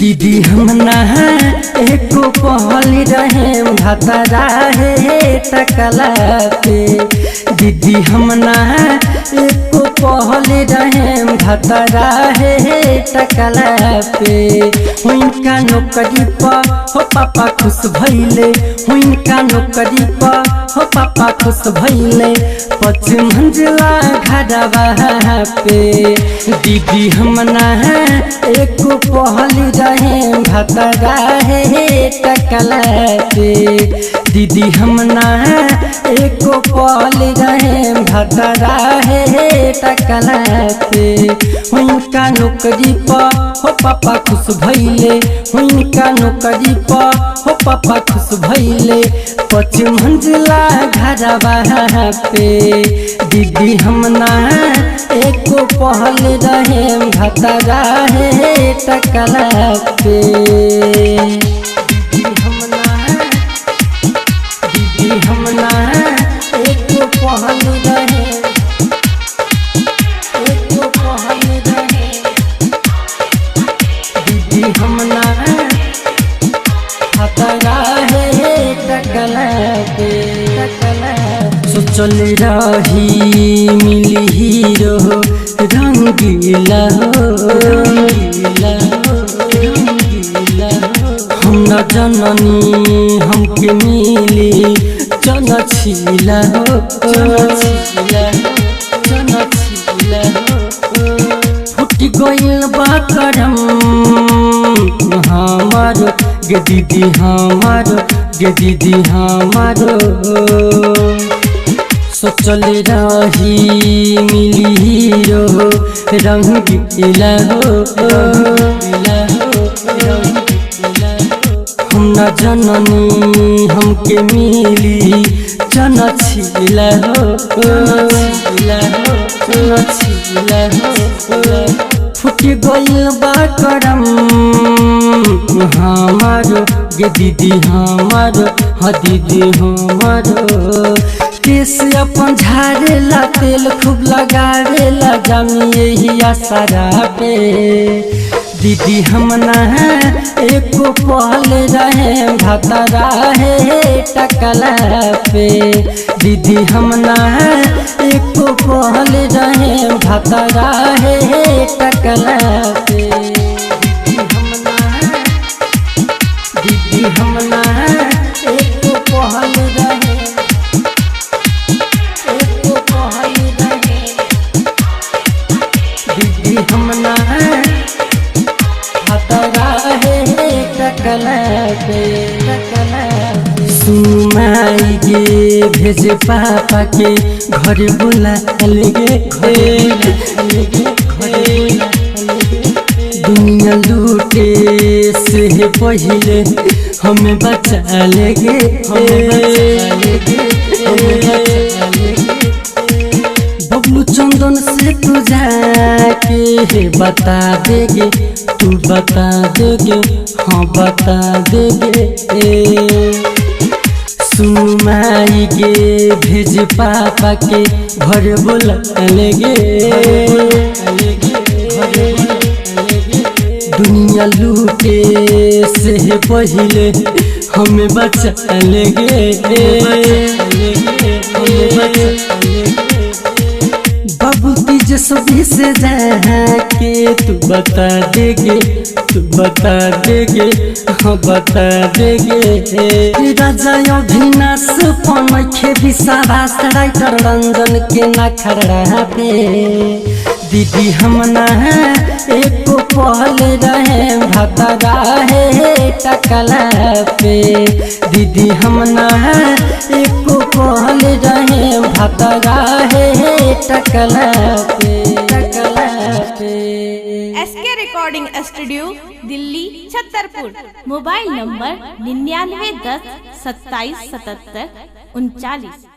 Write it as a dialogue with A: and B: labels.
A: दीदी हम ना एको पहल रहे भतरा है टकला पे। दीदी हम ना एको पहल रहे भतरा है टकला पे। हुइनका नौकरी पर हो पापा खुश भइले, हुइनका नौकरी पर हो पापा खुश भइले। 5 मंजिला घरवा पे दीदी हम ना एको पहल रहे भतरा है टकला पे। दीदी हम ना एको पहल रहे भतरा है टकला पे। हुइनका नौकरी पर हो पापा खुश भइले, हुइनका नौकरी पर हो पापा खुश भइले। 5 मंजिला घरवा पे दीदी हम ना एको पहल रहे भतरा है टकला पे। दीदी हम ना एको पहल रहे, एको पहल रहे। दीदी हम ना भतरा है टकला पे, टकला। सोचल रही मिली हीरो रंगीला हो, रंगीला हो, रंगीला हो। हम न जननी हमके मिली जनछिला हो, जनछिला हो, जनछिला हो। फुट गइल बा करम हमारो गे दीदी हमारो, गे दीदी हमारो। सोचल रही मिली हीरो रंगीला हो, रंगीला हो, रंगीला हो। हम न जननी हमके मिली जनछिला हो, जनछिला हो, जनछिला हो। फुट गइल बा करम हमारो गे दीदी हमारो, हाँ दीदी हमारो। केस अपन झाड़ेला तेल खूब लगावेला जामी यही आसरा पे। दीदी हम ना एको पहल रहे भतरा है टकला पे। दीदी हम ना एको पहल रहे भतरा है टकला पे। दीदी हम ना एको पहल रहे, एको पहल रहे। दीदी हम ना भतरा है टकला पे, टकला। सुमाई गे भेज पापा के घर बुला लेगे, दुनिया लूटे से पहले हमें बचा लेगे, हमें बचा लेगे, हमें बचा लेगे। बबलू चंदन से तू जाके बता देगे, तू बता देगे, हाँ बता देगे। सुन माई गे भेज पापा के घर बुला लेगे, दुनिया लूटे से पहले हमें बचा लेगे, बाबू तीज सभी से जाके तू बता देगे, तू बता देगे, हाँ बता देगे। राजा अभिनाश पनखे विश्वास राइटर रंजन के नखरा पे। दीदी हम ना एको पहल रहे भतरा है टकला पे। दीदी हम ना एको पहल रहे भतरा है टकला पे, टकला पे।
B: SK recording studio Delhi Chhatarpur. Mobile number 99 10 27 77 39।